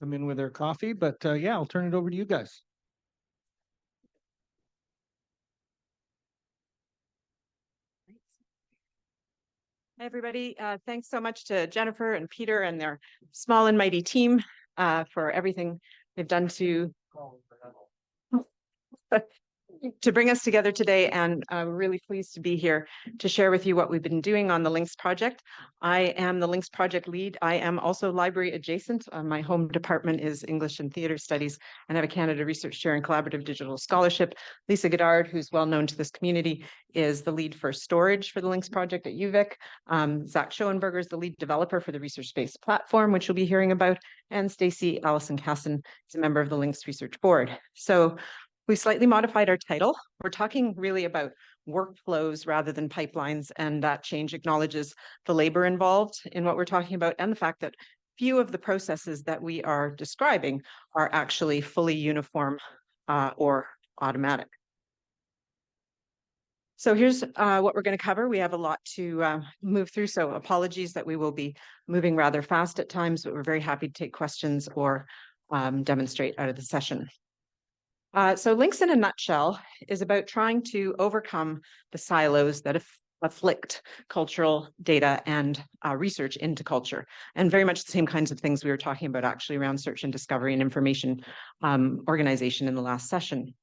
come in with their coffee, but yeah, I'll turn it over to you guys. Hi, everybody. Thanks so much to Jennifer and Peter and their small and mighty team for everything they've done to bring us together today, and we're really pleased to be here to share with you what we've been doing on the LINKS project. I am the LINKS project lead. I am also library adjacent. My home department is English and Theatre Studies, and I have a Canada Research Chair in Collaborative Digital Scholarship. Lisa Goddard, who's well known to this community, is the lead for storage for the LINKS project at UVic. Zach Schoenberger is the lead developer for the research-based platform, which you'll be hearing about, and Stacey Allison-Casson is a member of the LINKS Research Board. So we slightly modified our title. We're talking really about workflows rather than pipelines, and that change acknowledges the labor involved in what we're talking about and the fact that few of the processes that we are describing are actually fully uniform or automatic. So here's what we're going to cover. We have a lot to move through, so apologies that we will be moving rather fast at times, but we're very happy to take questions or demonstrate out of the session. So LINKS in a nutshell is about trying to overcome the silos that afflict cultural data and research into culture, and very much the same kinds of things we were talking about actually around search and discovery and information organization in the last session.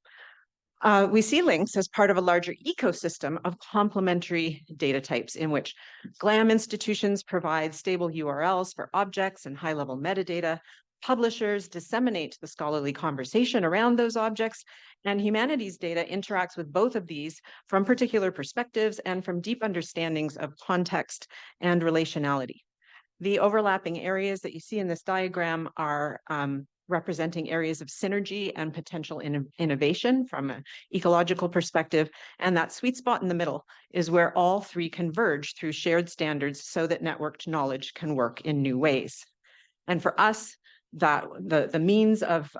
We see LINKS as part of a larger ecosystem of complementary data types in which GLAM institutions provide stable URLs for objects and high-level metadata. Publishers disseminate the scholarly conversation around those objects, and humanities data interacts with both of these from particular perspectives and from deep understandings of context and relationality. The overlapping areas that you see in this diagram are representing areas of synergy and potential innovation from an ecological perspective, and that sweet spot in the middle is where all three converge through shared standards so that networked knowledge can work in new ways. And for us, that the means of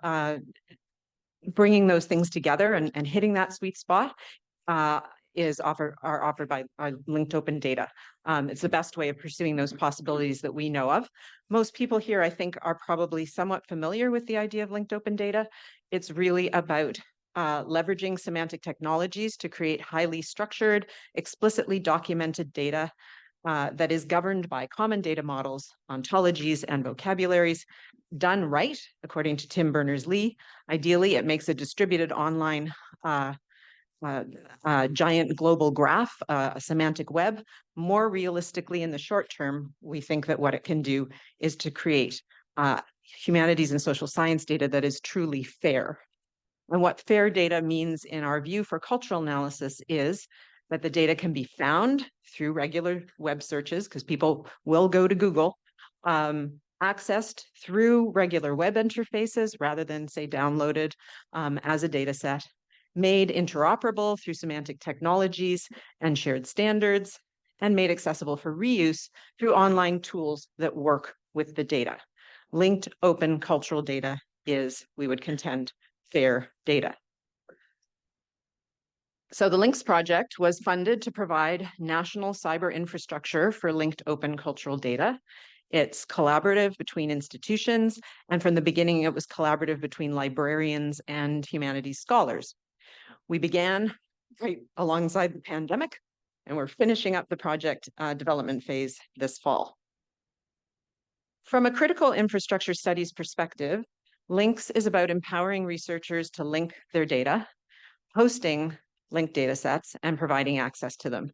bringing those things together and hitting that sweet spot are offered by our linked open data. It's the best way of pursuing those possibilities that we know of. Most people here, I think, are probably somewhat familiar with the idea of linked open data. It's really about leveraging semantic technologies to create highly structured, explicitly documented data that is governed by common data models, ontologies, and vocabularies. Done right, according to Tim Berners-Lee, ideally it makes a distributed online giant global graph, a semantic web. More realistically, in the short term, we think that what it can do is to create humanities and social science data that is truly fair. And what fair data means in our view for cultural analysis is that the data can be found through regular web searches, because people will go to Google, accessed through regular web interfaces rather than, say, downloaded as a data set, made interoperable through semantic technologies and shared standards, and made accessible for reuse through online tools that work with the data. Linked open cultural data is, we would contend, fair data. So the LINKS project was funded to provide national cyber infrastructure for linked open cultural data. It's collaborative between institutions, and from the beginning, it was collaborative between librarians and humanities scholars. We began right alongside the pandemic, and we're finishing up the project development phase this fall. From a critical infrastructure studies perspective, LINKS is about empowering researchers to link their data, hosting linked data sets, and providing access to them.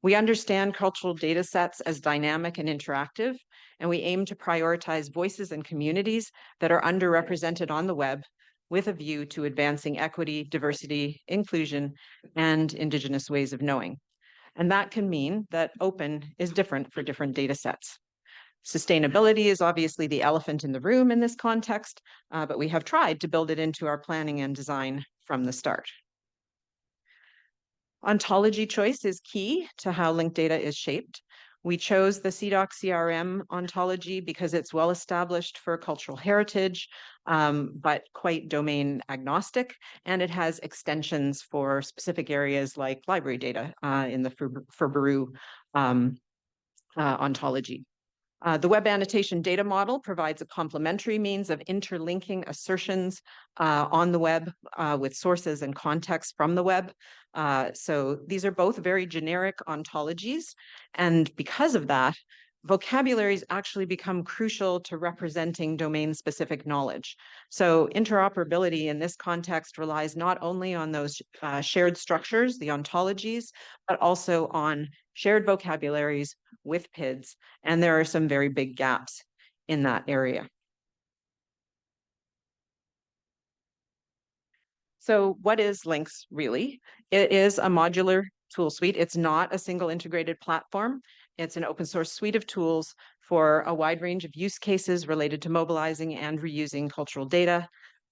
We understand cultural data sets as dynamic and interactive, and we aim to prioritize voices and communities that are underrepresented on the web with a view to advancing equity, diversity, inclusion, and Indigenous ways of knowing. And that can mean that open is different for different data sets. Sustainability is obviously the elephant in the room in this context, but we have tried to build it into our planning and design from the start. Ontology choice is key to how linked data is shaped. We chose the CDOC CRM ontology because it's well established for cultural heritage, but quite domain agnostic, and it has extensions for specific areas like library data in the Furbaru ontology. The web annotation data model provides a complementary means of interlinking assertions on the web with sources and context from the web. So these are both very generic ontologies. And because of that, vocabularies actually become crucial to representing domain-specific knowledge. So interoperability in this context relies not only on those shared structures, the ontologies, but also on shared vocabularies with PIDs. And there are some very big gaps in that area. So what is LINCS really? It is a modular tool suite. It's not a single integrated platform. It's an open source suite of tools for a wide range of use cases related to mobilizing and reusing cultural data.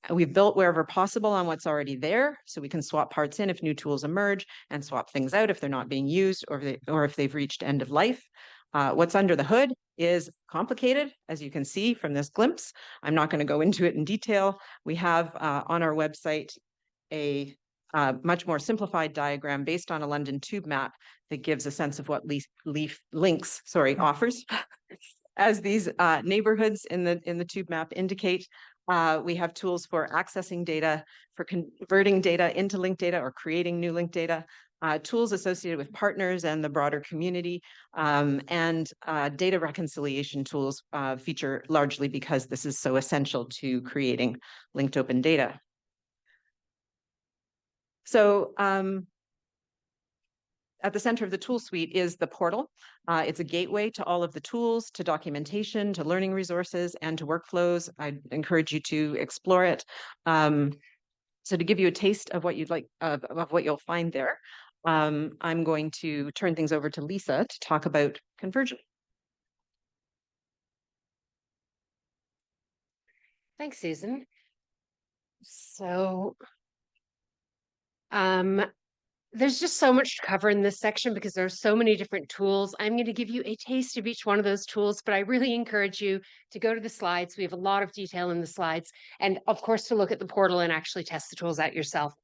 We've built wherever possible on what's already there, so we can swap parts in if new tools emerge and swap things out if they're not being used or if they've reached end of life. What's under the hood is complicated, as you can see from this glimpse. I'm not going to go into it in detail. We have on our website a much more simplified diagram based on a London tube map that gives a sense of what LINCS offers. As these neighborhoods in the tube map indicate, we have tools for accessing data, for converting data into linked data or creating new linked data, tools associated with partners and the broader community, and data reconciliation tools feature largely because this is so essential to creating linked open data. So at the center of the tool suite is the portal. It's a gateway to all of the tools, to documentation, to learning resources, and to workflows. I'd encourage you to explore it. So to give you a taste of what you'd like, of what you'll find there, I'm going to turn things over to Lisa to talk about conversion. Thanks, Susan. So there's just so much to cover in this section because there are so many different tools. I'm going to give you a taste of each one of those tools, but I really encourage you to go to the slides. We have a lot of detail in the slides, and of course, to look at the portal and actually test the tools out yourself.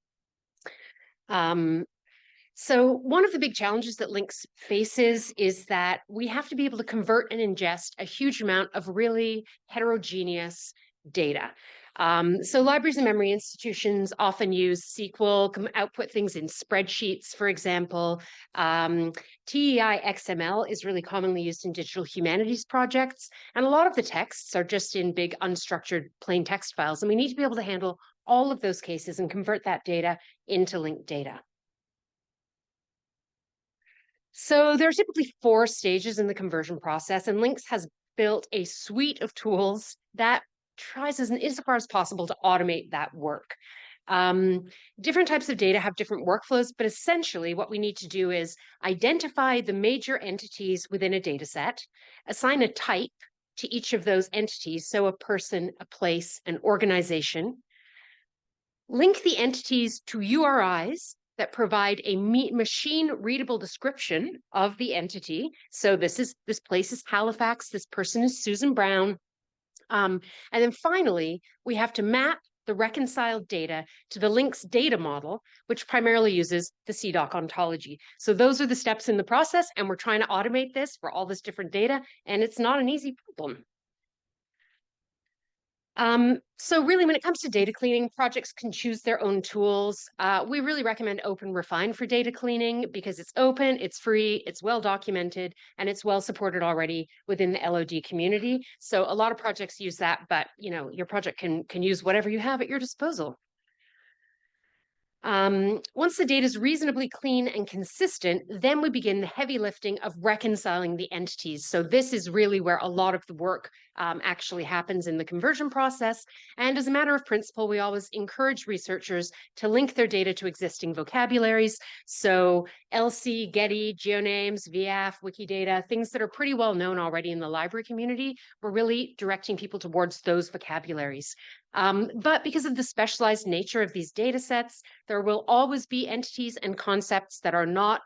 So one of the big challenges that LINCS faces is that we have to be able to convert and ingest a huge amount of really heterogeneous data. So libraries and memory institutions often use SQL, output things in spreadsheets, for example. TEI XML is really commonly used in digital humanities projects, and a lot of the texts are just in big unstructured plain text files, and we need to be able to handle all of those cases and convert that data into linked data. So there are typically 4 stages in the conversion process, and LINCS has built a suite of tools that tries as far as possible to automate that work. Different types of data have different workflows, but essentially what we need to do is identify the major entities within a data set, assign a type to each of those entities, so a person, a place, an organization, link the entities to URIs that provide a machine-readable description of the entity. So this place is Halifax, this person is Susan Brown. And then finally, we have to map the reconciled data to the LINCS data model, which primarily uses the CDOC ontology. So those are the steps in the process, and we're trying to automate this for all this different data, and it's not an easy problem. So really, when it comes to data cleaning, projects can choose their own tools. We really recommend OpenRefine for data cleaning because it's open, it's free, it's well documented, and it's well supported already within the LOD community. So a lot of projects use that, but your project can use whatever you have at your disposal. Once the data is reasonably clean and consistent, then we begin the heavy lifting of reconciling the entities. So this is really where a lot of the work actually happens in the conversion process. And as a matter of principle, we always encourage researchers to link their data to existing vocabularies. So LC, Getty, GeoNames, VIAF, Wikidata, things that are pretty well known already in the library community, we're really directing people towards those vocabularies. But because of the specialized nature of these data sets, there will always be entities and concepts that are not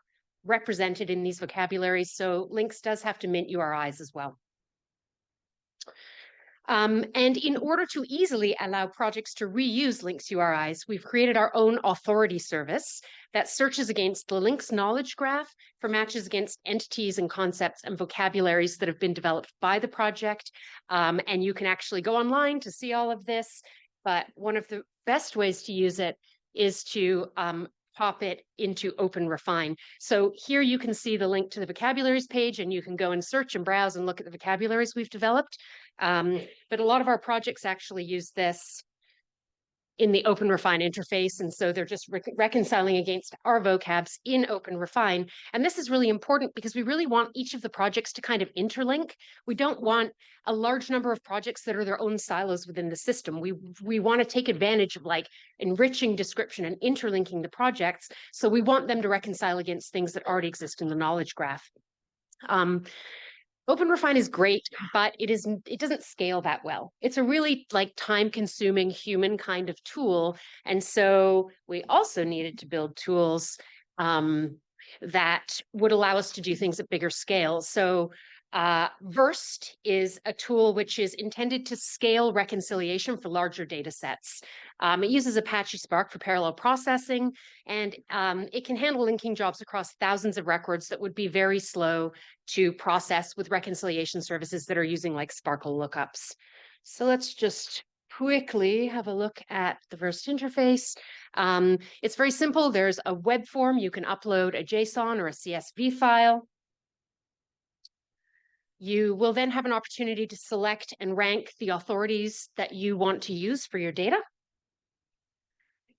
represented in these vocabularies. So LINCS does have to mint URIs as well. And in order to easily allow projects to reuse links URIs, we've created our own authority service that searches against the links knowledge graph for matches against entities and concepts and vocabularies that have been developed by the project. And you can actually go online to see all of this. But one of the best ways to use it is to pop it into OpenRefine. So here you can see the link to the vocabularies page, and you can go and search and browse and look at the vocabularies we've developed. But a lot of our projects actually use this in the OpenRefine interface. And so they're just reconciling against our vocabs in OpenRefine. And this is really important because we really want each of the projects to kind of interlink. We don't want a large number of projects that are their own silos within the system. We want to take advantage of like enriching description and interlinking the projects. So we want them to reconcile against things that already exist in the knowledge graph. OpenRefine is great, but it doesn't scale that well. It's a really like time-consuming human kind of tool. And so we also needed to build tools that would allow us to do things at bigger scale. So Versed is a tool which is intended to scale reconciliation for larger data sets. It uses Apache Spark for parallel processing, and it can handle linking jobs across thousands of records that would be very slow to process with reconciliation services that are using like Sparkle lookups. So let's just quickly have a look at the Versed interface. It's very simple. There's a web form. You can upload a JSON or a CSV file. You will then have an opportunity to select and rank the authorities that you want to use for your data.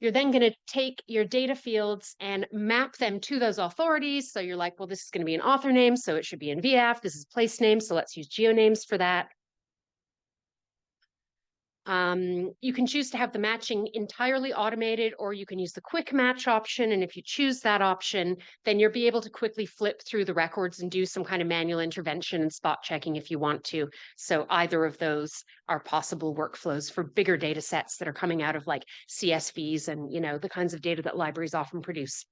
You're then going to take your data fields and map them to those authorities. So you're like, well, this is going to be an author name, so it should be in VF. This is place name, so let's use geonames for that. You can choose to have the matching entirely automated, or you can use the quick match option. And if you choose that option, then you'll be able to quickly flip through the records and do some kind of manual intervention and spot checking if you want to. So either of those are possible workflows for bigger data sets that are coming out of like CSVs and, you know, the kinds of data that libraries often produce.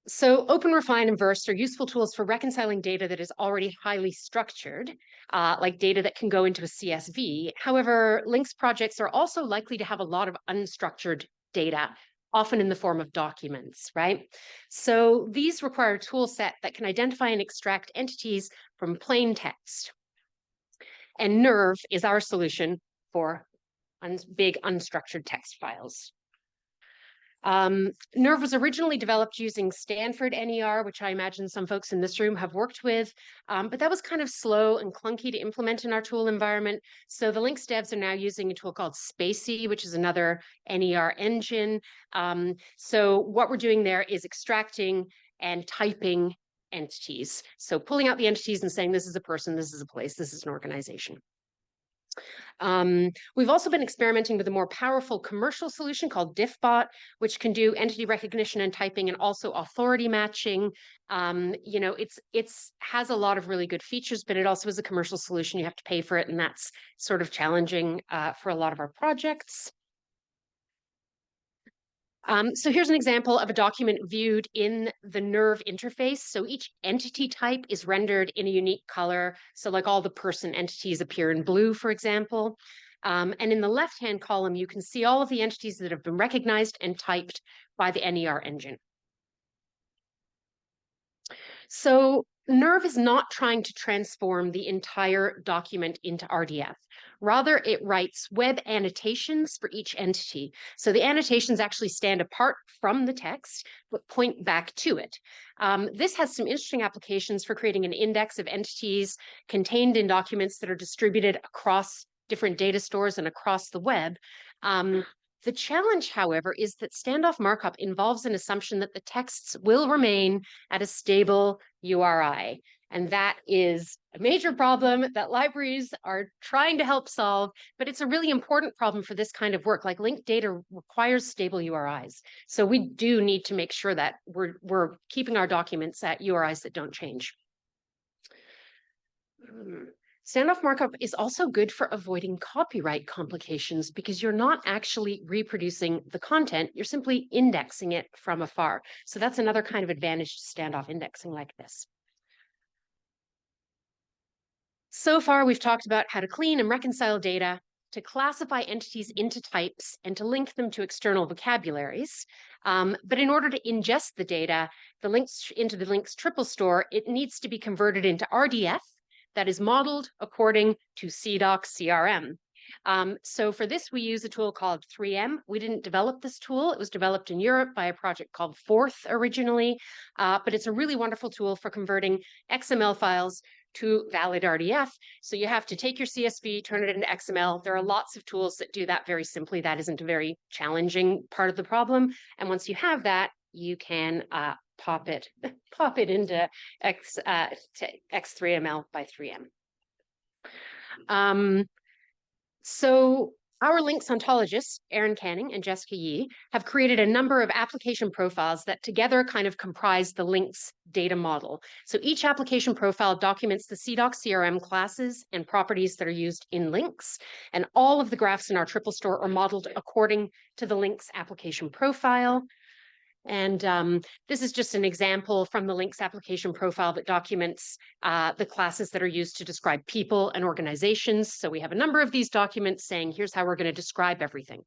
So OpenRefine and Versed are useful tools for reconciling data that is already highly structured, like data that can go into a CSV. However, links projects are also likely to have a lot of unstructured data, often in the form of documents, right? So these require a tool set that can identify and extract entities from plain text. And Nerve is our solution for big unstructured text files. Nerve was originally developed using Stanford NER, which I imagine some folks in this room have worked with, but that was kind of slow and clunky to implement in our tool environment. So the Links devs are now using a tool called Spacey, which is another NER engine. So what we're doing there is extracting and typing entities. So pulling out the entities and saying, this is a person, this is a place, this is an organization. We've also been experimenting with a more powerful commercial solution called Diffbot, which can do entity recognition and typing and also authority matching. You know, it's has a lot of really good features, but it also is a commercial solution. You have to pay for it, and that's sort of challenging for a lot of our projects. So here's an example of a document viewed in the Nerve interface. So each entity type is rendered in a unique color. So like all the person entities appear in blue, for example. And in the left-hand column, you can see all of the entities that have been recognized and typed by the NER engine. So Nerve is not trying to transform the entire document into RDF. Rather, it writes web annotations for each entity. So the annotations actually stand apart from the text, but point back to it. This has some interesting applications for creating an index of entities contained in documents that are distributed across different data stores and across the web. The challenge, however, is that standoff markup involves an assumption that the texts will remain at a stable URI. And that is a major problem that libraries are trying to help solve, but it's a really important problem for this kind of work. Like linked data requires stable URIs. So we do need to make sure that we're keeping our documents at URIs that don't change. Standoff markup is also good for avoiding copyright complications because you're not actually reproducing the content, you're simply indexing it from afar. So that's another kind of advantage to standoff indexing like this. So far, we've talked about how to clean and reconcile data, to classify entities into types, and to link them to external vocabularies. But in order to ingest the data, the links into the links triple store, it needs to be converted into RDF that is modeled according to CDOC CRM. So for this, we use a tool called 3M. We didn't develop this tool. It was developed in Europe by a project called Forth originally, but it's a really wonderful tool for converting XML files to valid RDF. So you have to take your CSV, turn it into XML. There are lots of tools that do that very simply. That isn't a very challenging part of the problem. And once you have that, you can pop it into X3ML by 3M. So our links ontologists, Erin Canning and Jessica Yee, have created a number of application profiles that together kind of comprise the links data model. So each application profile documents the CDOC CRM classes and properties that are used in links. And all of the graphs in our triple store are modeled according to the links application profile. And this is just an example from the links application profile that documents the classes that are used to describe people and organizations. So we have a number of these documents saying, here's how we're going to describe everything.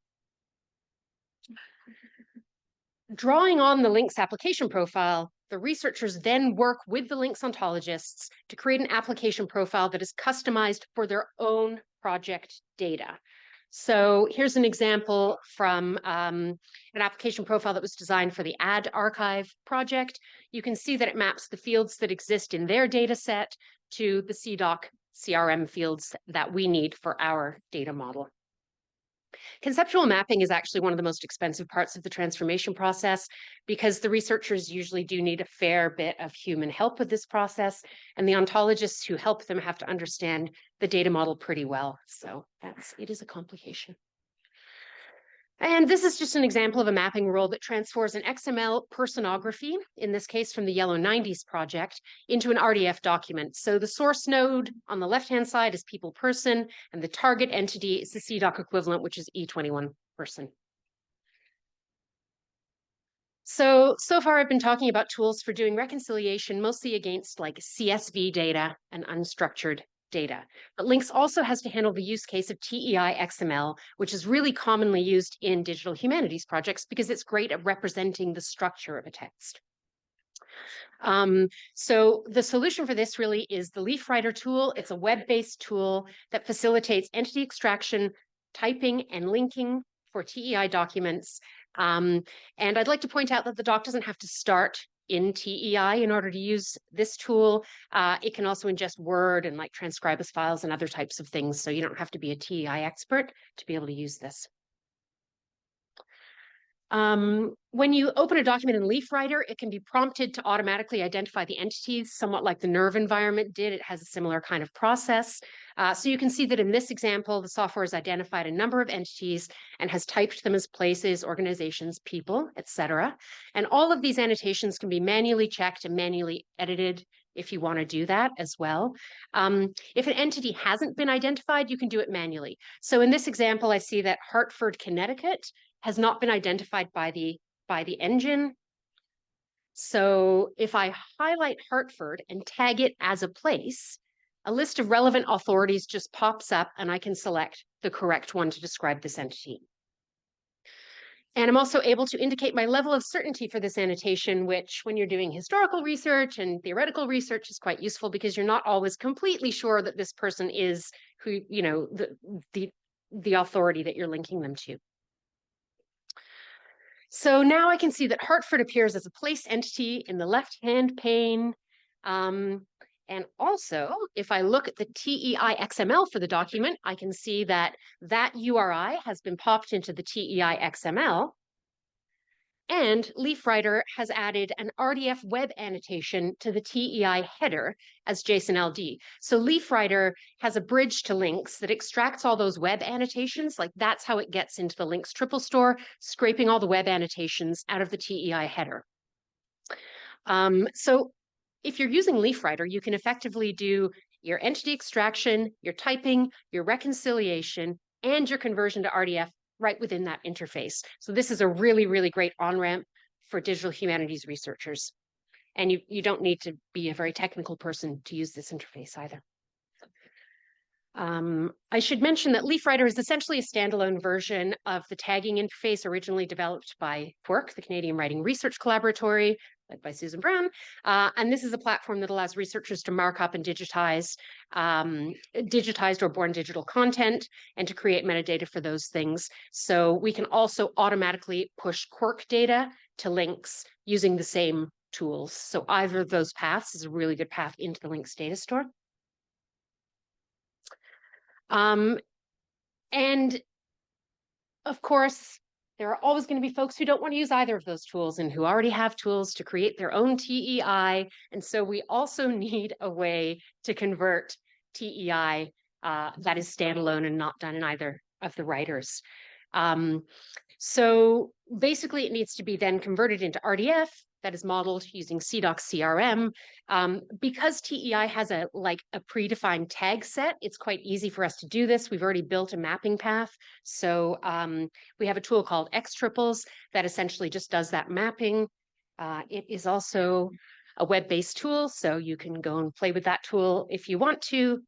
Drawing on the links application profile, the researchers then work with the links ontologists to create an application profile that is customized for their own project data. So here's an example from an application profile that was designed for the Ad Archive project. You can see that it maps the fields that exist in their data set to the CDOC CRM fields that we need for our data model. Conceptual mapping is actually one of the most expensive parts of the transformation process because the researchers usually do need a fair bit of human help with this process, and the ontologists who help them have to understand the data model pretty well. So it is a complication. And this is just an example of a mapping rule that transfers an XML personography, in this case from the Yellow 90s project, into an RDF document. So the source node on the left-hand side is people person, and the target entity is the CDOC equivalent, which is E21 person. So far I've been talking about tools for doing reconciliation, mostly against like CSV data and unstructured data. But links also has to handle the use case of TEI XML, which is really commonly used in digital humanities projects because it's great at representing the structure of a text. So the solution for this really is the LeafWriter tool. It's a web-based tool that facilitates entity extraction, typing, and linking for TEI documents. And I'd like to point out that the doc doesn't have to start in TEI in order to use this tool. It can also ingest Word and like transcribe as files and other types of things. So you don't have to be a TEI expert to be able to use this. When you open a document in LeafWriter, it can be prompted to automatically identify the entities, somewhat like the NERV environment did. It has a similar kind of process. So you can see that in this example, the software has identified a number of entities and has typed them as places, organizations, people, etc. And all of these annotations can be manually checked and manually edited if you want to do that as well. If an entity hasn't been identified, you can do it manually. So in this example, I see that Hartford, Connecticut has not been identified by the engine. So if I highlight Hartford and tag it as a place, a list of relevant authorities just pops up and I can select the correct one to describe this entity. And I'm also able to indicate my level of certainty for this annotation, which when you're doing historical research and theoretical research is quite useful because you're not always completely sure that this person is who, you know, the authority that you're linking them to. So now I can see that Hartford appears as a place entity in the left-hand pane. And also, if I look at the TEI XML for the document, I can see that that URI has been popped into the TEI XML. And LeafWriter has added an RDF web annotation to the TEI header as JSON-LD. So LeafWriter has a bridge to links that extracts all those web annotations. Like that's how it gets into the links triple store, scraping all the web annotations out of the TEI header. So if you're using LeafWriter, you can effectively do your entity extraction, your typing, your reconciliation, and your conversion to RDF right within that interface. So this is a really, really great on-ramp for digital humanities researchers. And you don't need to be a very technical person to use this interface either. I should mention that LeafWriter is essentially a standalone version of the tagging interface originally developed by QWERC, the Canadian Writing Research Collaboratory, led by Susan Brown. And this is a platform that allows researchers to mark up and digitize digitized or born digital content and to create metadata for those things. So we can also automatically push QWERC data to links using the same tools. So either of those paths is a really good path into the links data store. And of course, there are always going to be folks who don't want to use either of those tools and who already have tools to create their own TEI. And so we also need a way to convert TEI that is standalone and not done in either of the writers. So basically, it needs to be then converted into RDF that is modeled using CDOC CRM. Because TEI has a predefined tag set, it's quite easy for us to do this. We've already built a mapping path. So we have a tool called X-Triples that essentially just does that mapping. It is also a web-based tool, so you can go and play with that tool if you want to.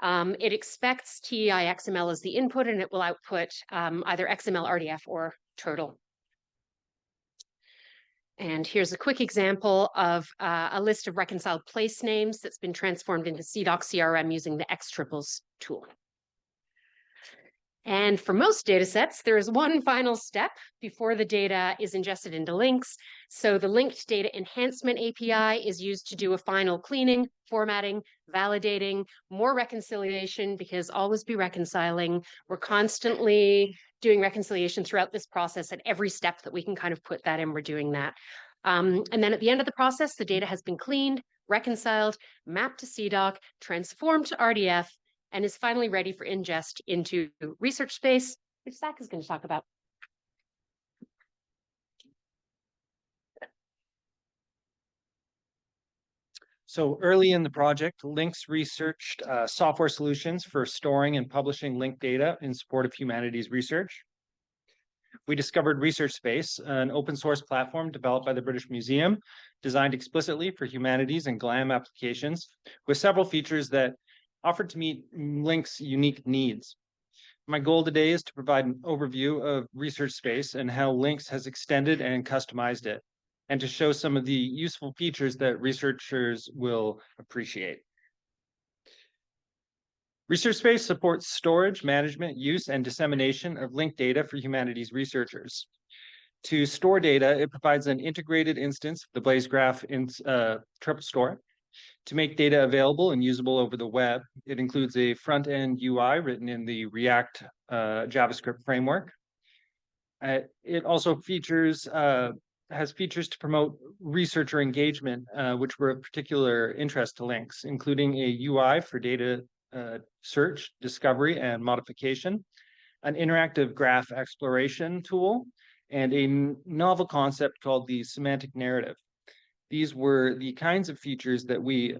It expects TEI XML as the input, and it will output either XML, RDF, or Turtle. And here's a quick example of a list of reconciled place names that's been transformed into CDOC CRM using the X-Triples tool. And for most data sets, there is one final step before the data is ingested into links. So the linked data enhancement API is used to do a final cleaning, formatting, validating, more reconciliation, because always be reconciling. We're constantly doing reconciliation throughout this process. At every step that we can kind of put that in, we're doing that. And then at the end of the process, the data has been cleaned, reconciled, mapped to CDOC, transformed to RDF, and is finally ready for ingest into research space, which Zach is going to talk about. So early in the project, Links researched software solutions for storing and publishing linked data in support of humanities research. We discovered ResearchSpace, an open source platform developed by the British Museum, designed explicitly for humanities and GLAM applications, with several features that offered to meet Link's unique needs. My goal today is to provide an overview of ResearchSpace and how Links has extended and customized it, and to show some of the useful features that researchers will appreciate. ResearchSpace supports storage, management, use, and dissemination of linked data for humanities researchers. To store data, it provides an integrated instance of the BlazeGraph triple store. To make data available and usable over the web, it includes a front-end UI written in the React JavaScript framework. It also has features to promote researcher engagement, which were of particular interest to Links, including a UI for data search, discovery, and modification, an interactive graph exploration tool, and a novel concept called the semantic narrative. These were the kinds of features that we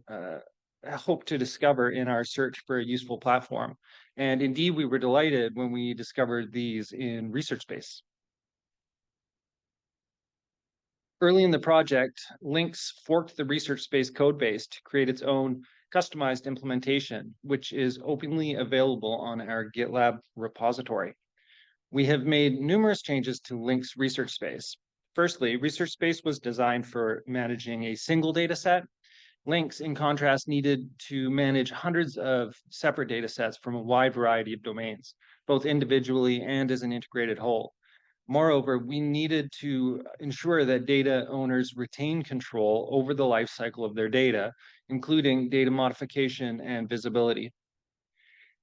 hope to discover in our search for a useful platform. And indeed, we were delighted when we discovered these in ResearchSpace. Early in the project, Links forked the ResearchSpace codebase to create its own customized implementation, which is openly available on our GitLab repository. We have made numerous changes to Links ResearchSpace. Firstly, ResearchSpace was designed for managing a single data set. Links, in contrast, needed to manage hundreds of separate data sets from a wide variety of domains, both individually and as an integrated whole. Moreover, we needed to ensure that data owners retain control over the life cycle of their data, including data modification and visibility.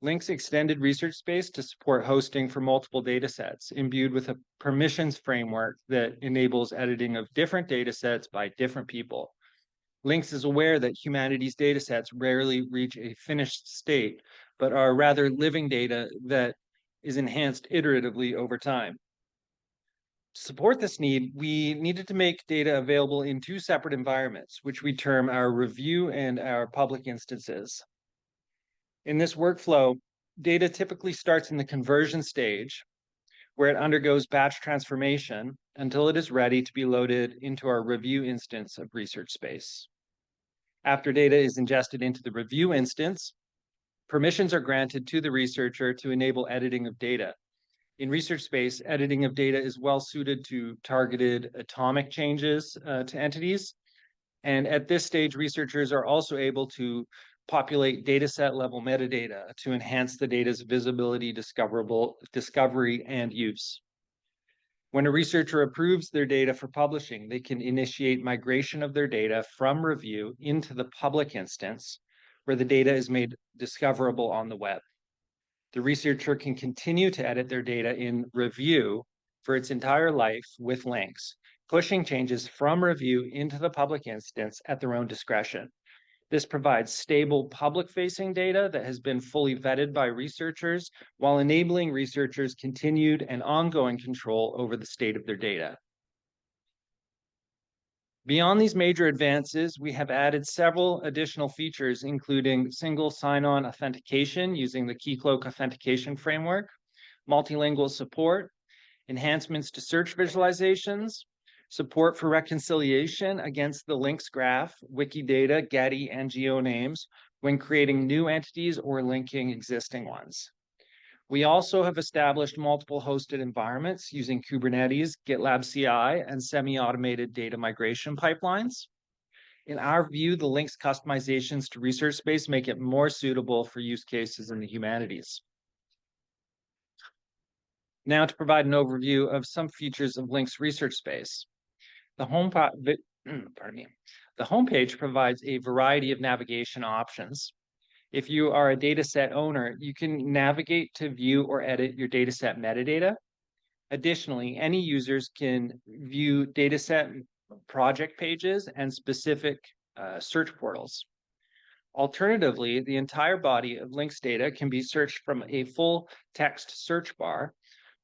Links extended ResearchSpace to support hosting for multiple data sets, imbued with a permissions framework that enables editing of different data sets by different people. Links is aware that humanities data sets rarely reach a finished state, but are rather living data that is enhanced iteratively over time. To support this need, we needed to make data available in two separate environments, which we term our review and our public instances. In this workflow, data typically starts in the conversion stage, where it undergoes batch transformation until it is ready to be loaded into our review instance of ResearchSpace. After data is ingested into the review instance, Permissions are granted to the researcher to enable editing of data. In research space, editing of data is well suited to targeted atomic changes to entities. And at this stage, researchers are also able to populate dataset level metadata to enhance the data's visibility, discovery, and use. When a researcher approves their data for publishing, they can initiate migration of their data from review into the public instance, where the data is made discoverable on the web. The researcher can continue to edit their data in review for its entire life with links, pushing changes from review into the public instance at their own discretion. This provides stable public-facing data that has been fully vetted by researchers, while enabling researchers continued and ongoing control over the state of their data. Beyond these major advances, we have added several additional features, including single sign-on authentication using the Keycloak authentication framework, multilingual support, enhancements to search visualizations, support for reconciliation against the links graph, Wikidata, Getty, and GeoNames when creating new entities or linking existing ones. We also have established multiple hosted environments using Kubernetes, GitLab CI, and semi-automated data migration pipelines. In our view, the links customizations to research space make it more suitable for use cases in the humanities. Now to provide an overview of some features of links research space. The homepage provides a variety of navigation options. If you are a dataset owner, you can navigate to view or edit your dataset metadata. Additionally, any users can view dataset project pages and specific search portals. Alternatively, the entire body of links data can be searched from a full text search bar,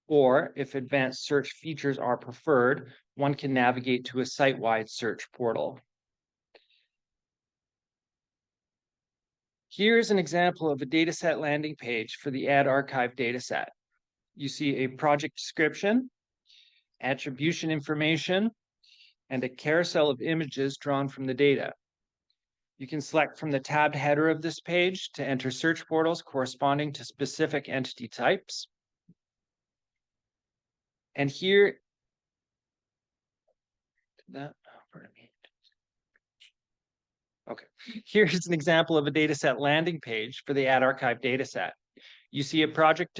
or if advanced search features are preferred, one can navigate to a site-wide search portal. Here's an example of a dataset landing page for the Add Archive dataset. You see a project description, attribution information, and a carousel of images drawn from the data. You can select from the tabbed header of this page to enter search portals corresponding to specific entity types. And here, here's an example of a dataset landing page for the Add Archive dataset. You see a project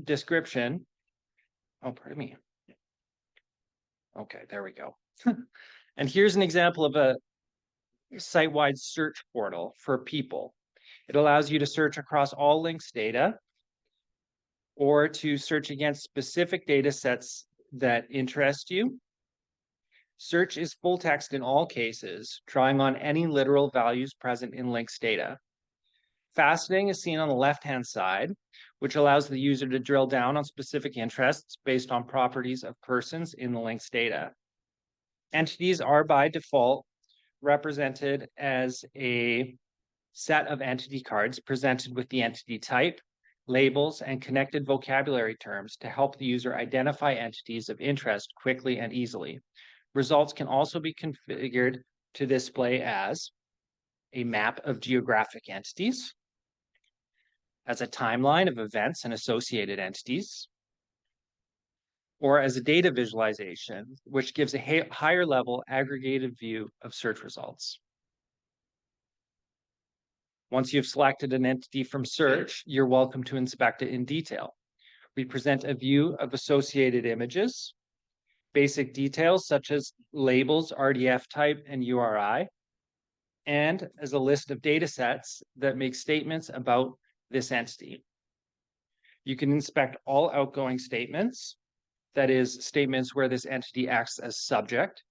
description. Oh, pardon me. Okay, there we go. And here's an example of a site-wide search portal for people. It allows you to search across all links data or to search against specific data sets that interest you. Search is full text in all cases, drawing on any literal values present in links data. Faceting is seen on the left-hand side, which allows the user to drill down on specific interests based on properties of persons in the links data. Entities are by default represented as a set of entity cards presented with the entity type, labels, and connected vocabulary terms to help the user identify entities of interest quickly and easily. Results can also be configured to display as a map of geographic entities, as a timeline of events and associated entities, or as a data visualization, which gives a higher level aggregated view of search results. Once you've selected an entity from search, you're welcome to inspect it in detail. We present a view of associated images, basic details such as labels, RDF type, and URI, and as a list of data sets that make statements about this entity. You can inspect all outgoing statements, that is, statements where this entity acts as subject,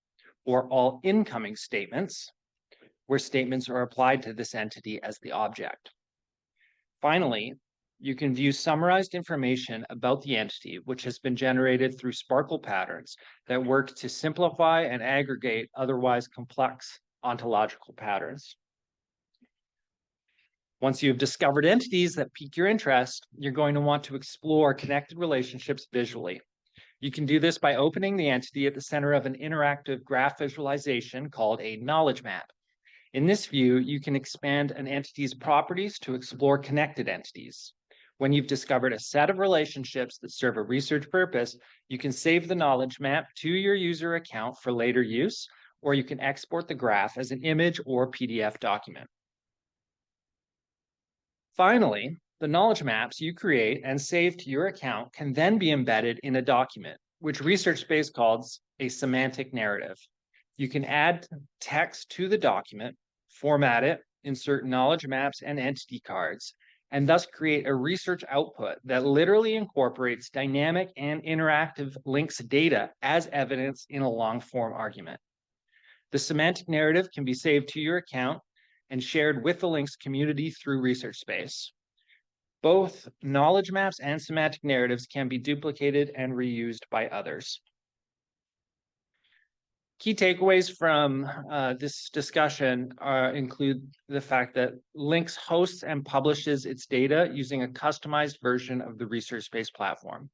or all incoming statements, where statements are applied to this entity as the object. Finally, you can view summarized information about the entity, which has been generated through Sparkle patterns that work to simplify and aggregate otherwise complex ontological patterns. Once you've discovered entities that pique your interest, you're going to want to explore connected relationships visually. You can do this by opening the entity at the center of an interactive graph visualization called a knowledge map. In this view, you can expand an entity's properties to explore connected entities. When you've discovered a set of relationships that serve a research purpose, you can save the knowledge map to your user account for later use, or you can export the graph as an image or PDF document. Finally, the knowledge maps you create and save to your account can then be embedded in a document, which ResearchSpace calls a semantic narrative. You can add text to the document, format it, insert knowledge maps and entity cards, and thus create a research output that literally incorporates dynamic and interactive links data as evidence in a long-form argument. The semantic narrative can be saved to your account and shared with the links community through ResearchSpace. Both knowledge maps and semantic narratives can be duplicated and reused by others. Key takeaways from this discussion include the fact that Links hosts and publishes its data using a customized version of the ResearchSpace platform.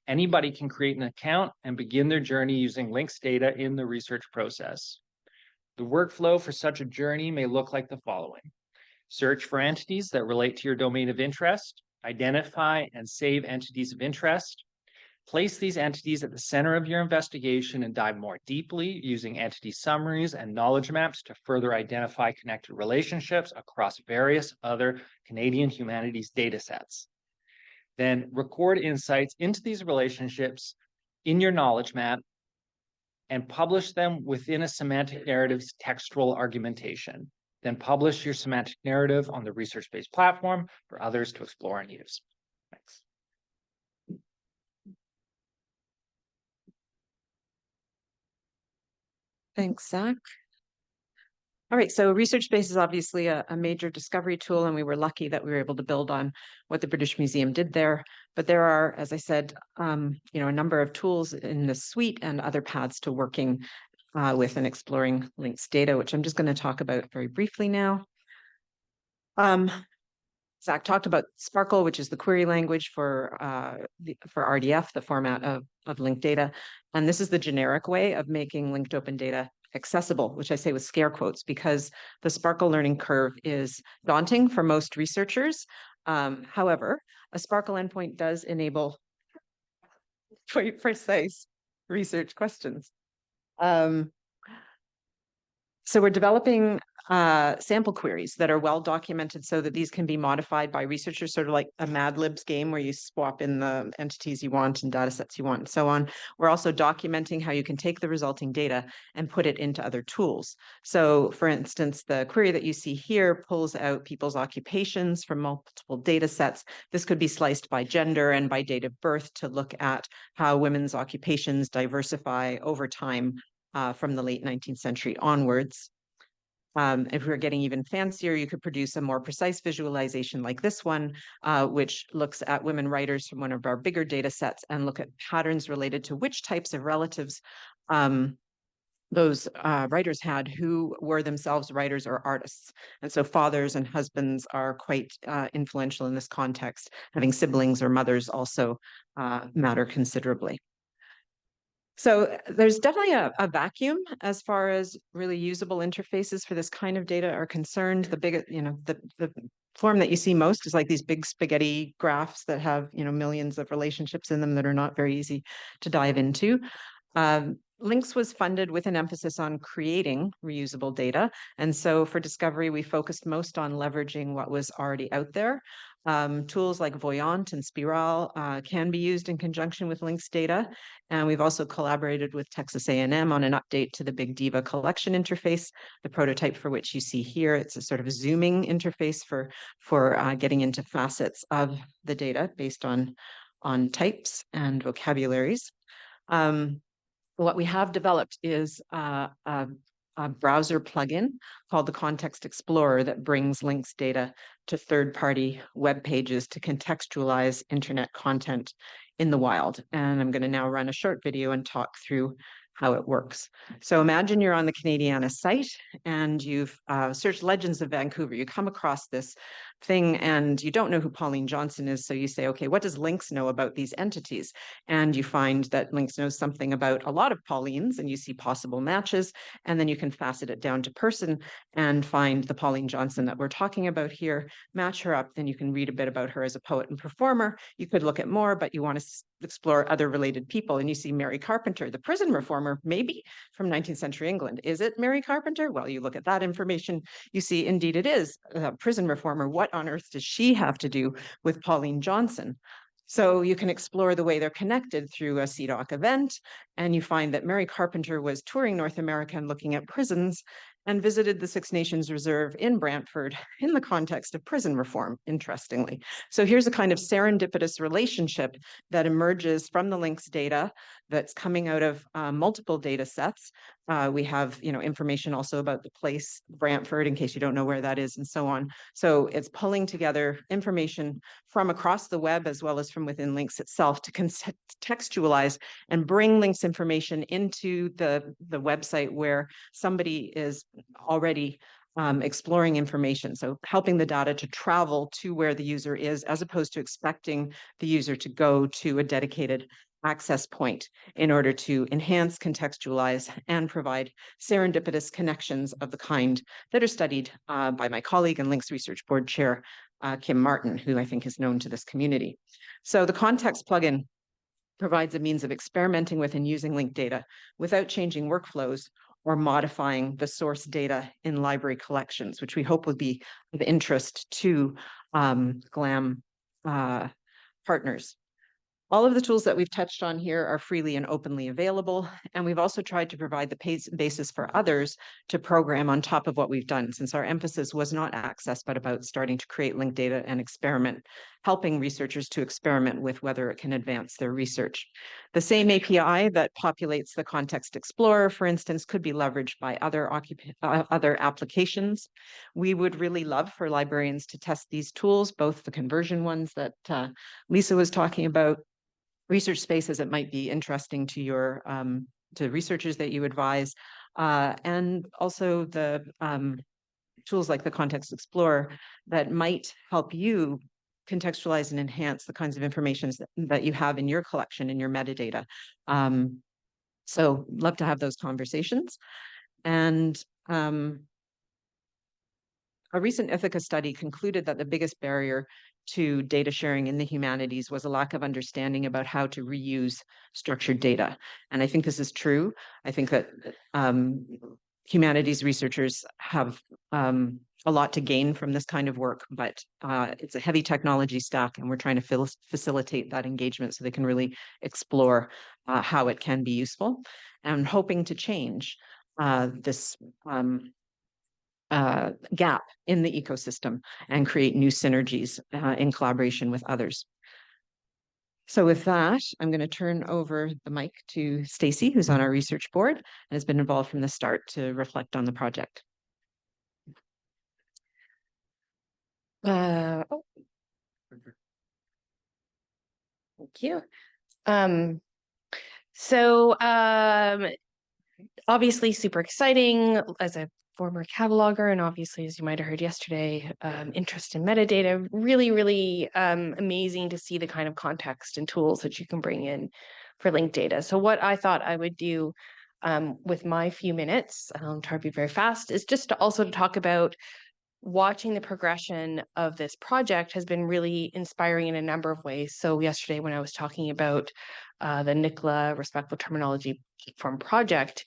Anybody can create an account and begin their journey using Links data in the research process. The workflow for such a journey may look like the following. Search for entities that relate to your domain of interest, identify and save entities of interest, place these entities at the center of your investigation and dive more deeply using entity summaries and knowledge maps to further identify connected relationships across various other Canadian humanities datasets. Then record insights into these relationships in your knowledge map and publish them within a semantic narrative's textual argumentation. Then publish your semantic narrative on the ResearchSpace platform for others to explore and use. Thanks. Thanks, Zach. All right, so ResearchSpace is obviously a major discovery tool, and we were lucky that we were able to build on what the British Museum did there. But there are, as I said, a number of tools in the suite and other paths to working with and exploring links data, which I'm just going to talk about very briefly now. Zach talked about Sparkle, which is the query language for RDF, the format of linked data. And this is the generic way of making linked open data accessible, which I say with scare quotes, because the Sparkle learning curve is daunting for most researchers. However, a Sparkle endpoint does enable quite precise research questions. So we're developing sample queries that are well documented so that these can be modified by researchers, sort of like a Mad Libs game where you swap in the entities you want and data sets you want and so on. We're also documenting how you can take the resulting data and put it into other tools. So for instance, the query that you see here pulls out people's occupations from multiple data sets. This could be sliced by gender and by date of birth to look at how women's occupations diversify over time from the late 19th century onwards. If we're getting even fancier, you could produce a more precise visualization like this one, which looks at women writers from one of our bigger data sets and look at patterns related to which types of relatives those writers had who were themselves writers or artists. And so fathers and husbands are quite influential in this context. Having siblings or mothers also matter considerably. So there's definitely a vacuum as far as really usable interfaces for this kind of data are concerned. The big, the form that you see most is like these big spaghetti graphs that have, millions of relationships in them that are not very easy to dive into. Links was funded with an emphasis on creating reusable data. And so for discovery, we focused most on leveraging what was already out there. Tools like Voyant and Spiral can be used in conjunction with links data. And we've also collaborated with Texas A&M on an update to the Big Diva collection interface, the prototype for which you see here. It's a sort of zooming interface for getting into facets of the data based on types and vocabularies. What we have developed is a browser plugin called the Context Explorer that brings links data to third-party web pages to contextualize internet content in the wild. And I'm going to now run a short video and talk through how it works. So imagine you're on the Canadiana site and you've searched Legends of Vancouver. You come across this thing and you don't know who Pauline Johnson is. So you say, okay, what does Links know about these entities? And you find that Links knows something about a lot of Paulines and you see possible matches. And then you can facet it down to person and find the Pauline Johnson that we're talking about here, match her up. Then you can read a bit about her as a poet and performer. You could look at more, but you want to explore other related people. And you see Mary Carpenter, the prison reformer, maybe from 19th century England. Is it Mary Carpenter? Well, you look at that information, you see, indeed it is a prison reformer. What on earth does she have to do with Pauline Johnson? So you can explore the way they're connected through a CDOC event, and you find that Mary Carpenter was touring North America and looking at prisons and visited the Six Nations Reserve in Brantford in the context of prison reform, interestingly. So here's a kind of serendipitous relationship that emerges from the Links data that's coming out of multiple data sets. We have, information also about the place Brantford, in case you don't know where that is, and so on. So it's pulling together information from across the web as well as from within Links itself to contextualize and bring Links information into the website where somebody is already exploring information. So helping the data to travel to where the user is, as opposed to expecting the user to go to a dedicated access point in order to enhance, contextualize, and provide serendipitous connections of the kind that are studied by my colleague and Links Research Board Chair, Kim Martin, who I think is known to this community. So the context plugin provides a means of experimenting with and using linked data without changing workflows or modifying the source data in library collections, which we hope will be of interest to GLAM partners. All of the tools that we've touched on here are freely and openly available, and we've also tried to provide the basis for others to program on top of what we've done, since our emphasis was not access, but about starting to create linked data and experiment, helping researchers to experiment with whether it can advance their research. The same API that populates the Context Explorer, for instance, could be leveraged by other applications. We would really love for librarians to test these tools, both the conversion ones that Lisa was talking about, research spaces that might be interesting to your to researchers that you advise, and also the tools like the Context Explorer that might help you contextualize and enhance the kinds of information that you have in your collection, in your metadata. So love to have those conversations. And a recent Ithaca study concluded that the biggest barrier to data sharing in the humanities was a lack of understanding about how to reuse structured data. And I think this is true. I think that humanities researchers have a lot to gain from this kind of work, but it's a heavy technology stack, and we're trying to facilitate that engagement so they can really explore how it can be useful, and hoping to change this gap in the ecosystem and create new synergies in collaboration with others. So with that, I'm going to turn over the mic to Stacy, who's on our research board and has been involved from the start to reflect on the project. Thank you. Obviously super exciting as a former cataloger, and obviously, as you might have heard yesterday, interest in metadata, really amazing to see the kind of context and tools that you can bring in for linked data. So what I thought I would do with my few minutes, I'll try to be very fast, is just to also talk about watching the progression of this project has been really inspiring in a number of ways. So yesterday when I was talking about the NICLA Respectful Terminology Platform project,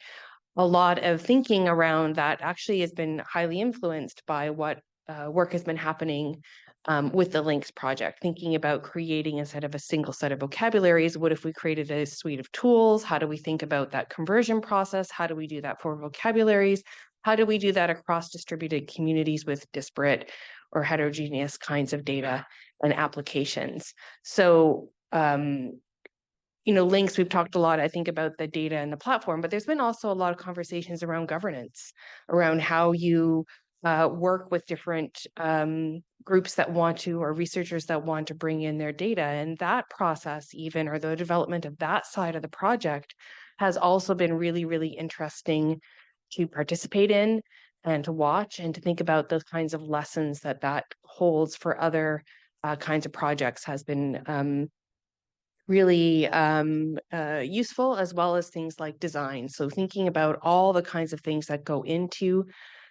a lot of thinking around that actually has been highly influenced by what work has been happening with the Links project, thinking about creating instead of a single set of vocabularies, what if we created a suite of tools? How do we think about that conversion process? How do we do that for vocabularies? How do we do that across distributed communities with disparate or heterogeneous kinds of data and applications? So, Links, we've talked a lot, I think, about the data and the platform, but there's been also a lot of conversations around governance, around how you work with different groups that want to, or researchers that want to bring in their data. And that process even, or the development of that side of the project has also been really interesting to participate in and to watch and to think about those kinds of lessons that that holds for other kinds of projects has been really useful, as well as things like design. So thinking about all the kinds of things that go into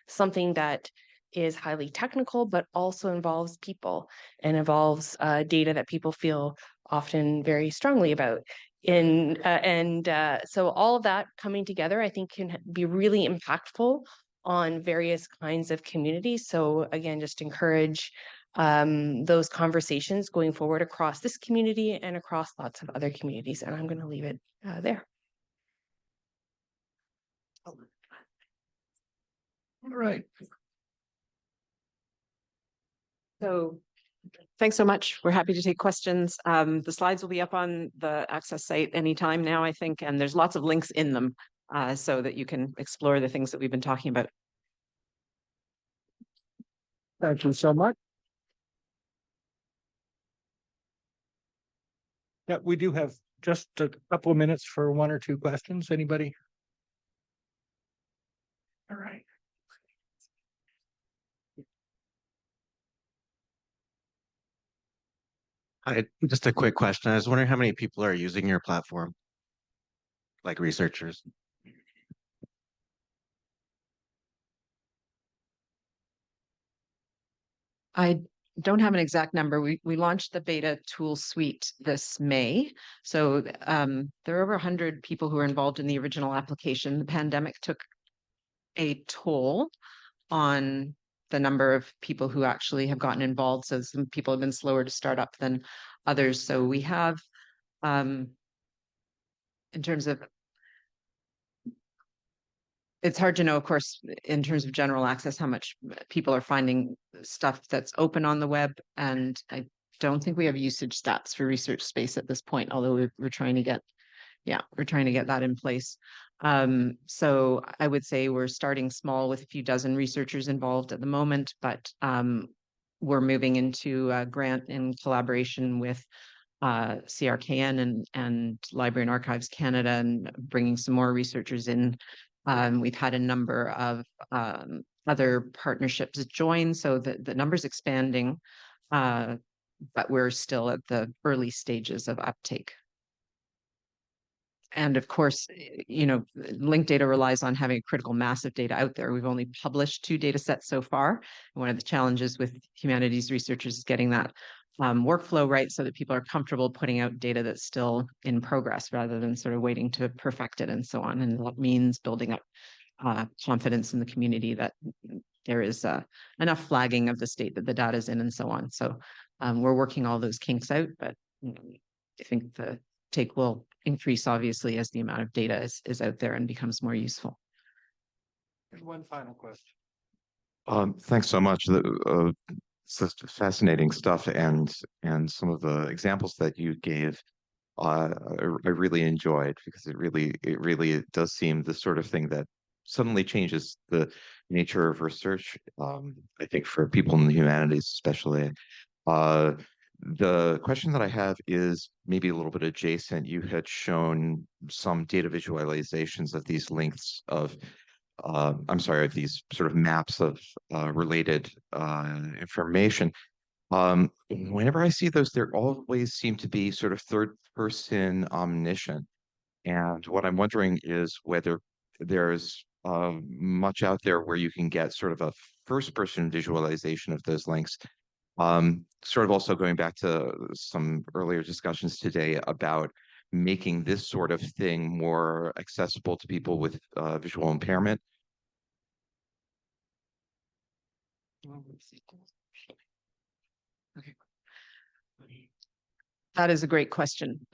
something that is highly technical, but also involves people and involves data that people feel often very strongly about. So all of that coming together, I think, can be really impactful on various kinds of communities. So again, just encourage those conversations going forward across this community and across lots of other communities. And I'm going to leave it there. All right. So thanks so much. We're happy to take questions. The slides will be up on the Access site anytime now, I think, and there's lots of links in them so that you can explore the things that we've been talking about. Thank you so much. Yeah, we do have just a couple of minutes for one or two questions. Anybody? All right. Just a quick question. I was wondering how many people are using your platform, like researchers? I don't have an exact number. We launched the beta tool suite this May. So there are over 100 people who are involved in the original application. The pandemic took a toll on the number of people who actually have gotten involved. So some people have been slower to start up than others. So we have, in terms of, it's hard to know, of course, in terms of general access, how much people are finding stuff that's open on the web. And I don't think we have usage stats for research space at this point, although we're trying to get, we're trying to get that in place. So I would say we're starting small with a few dozen researchers involved at the moment, but we're moving into a grant in collaboration with CRKN and Library and Archives Canada, and bringing some more researchers in. We've had a number of other partnerships join, so the number's expanding, but we're still at the early stages of uptake. And of course, linked data relies on having a critical mass of data out there. We've only published 2 data sets so far. And one of the challenges with humanities researchers is getting that workflow right, so that people are comfortable putting out data that's still in progress, rather than sort of waiting to perfect it and so on. And that means building up confidence in the community that there is enough flagging of the state that the data is in and so on. So we're working all those kinks out, but I think the take will increase, obviously, as the amount of data is out there and becomes more useful. And one final question. Thanks so much. It's just fascinating stuff, and some of the examples that you gave, I really enjoyed, because it really does seem the sort of thing that suddenly changes the nature of research. I think for people in the humanities, especially. The question that I have is maybe a little bit adjacent. You had shown some data visualizations of these links of, of these sort of maps of related information. Whenever I see those, there always seem to be sort of third-person omniscient. And what I'm wondering is whether there's much out there where you can get sort of a first-person visualization of those links. Sort of also going back to some earlier discussions today about making this sort of thing more accessible to people with visual impairment. Okay. That is a great question.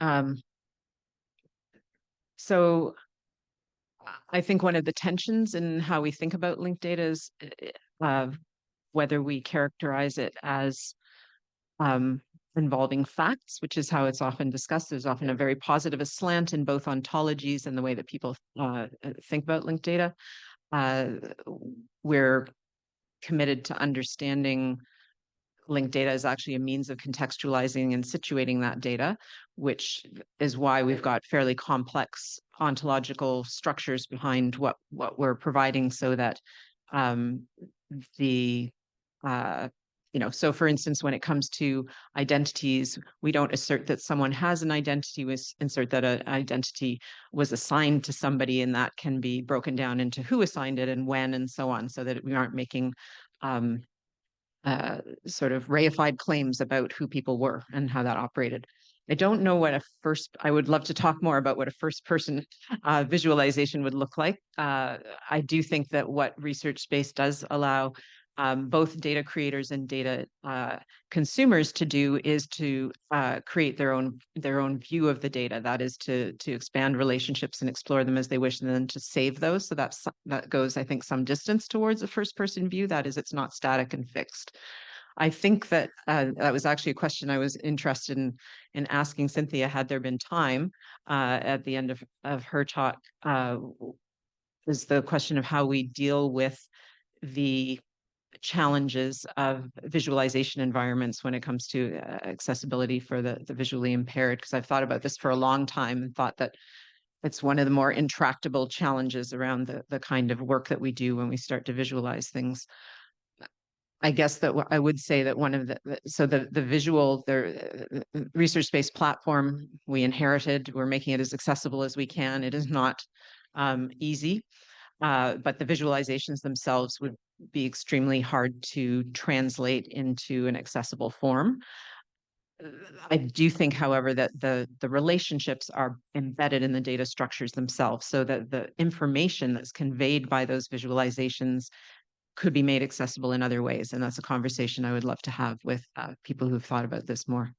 So I think one of the tensions in how we think about linked data is whether we characterize it as involving facts, which is how it's often discussed. There's often a very positive slant in both ontologies and the way that people think about linked data. We're committed to understanding linked data as actually a means of contextualizing and situating that data, which is why we've got fairly complex ontological structures behind what we're providing, so that the so for instance, when it comes to identities, we don't assert that someone has an identity, we insert that an identity was assigned to somebody, and that can be broken down into who assigned it and when and so on, so that we aren't making sort of reified claims about who people were and how that operated. I don't know what I would love to talk more about what a first person visualization would look like. I do think that what research space does allow both data creators and data consumers to do is to create their own view of the data. That is to expand relationships and explore them as they wish, and then to save those. So that goes, I think, some distance towards a first person view. That is, it's not static and fixed. I think that that was actually a question I was interested in asking Cynthia, had there been time at the end of her talk, is the question of how we deal with the challenges of visualization environments when it comes to accessibility for the visually impaired. Because I've thought about this for a long time and thought that it's one of the more intractable challenges around the kind of work that we do when we start to visualize things. I guess that I would say that one of the research-based platform we inherited, we're making it as accessible as we can. It is not easy, but the visualizations themselves would be extremely hard to translate into an accessible form. I do think, however, that the relationships are embedded in the data structures themselves, so that the information that's conveyed by those visualizations could be made accessible in other ways. And that's a conversation I would love to have with people who've thought about this more.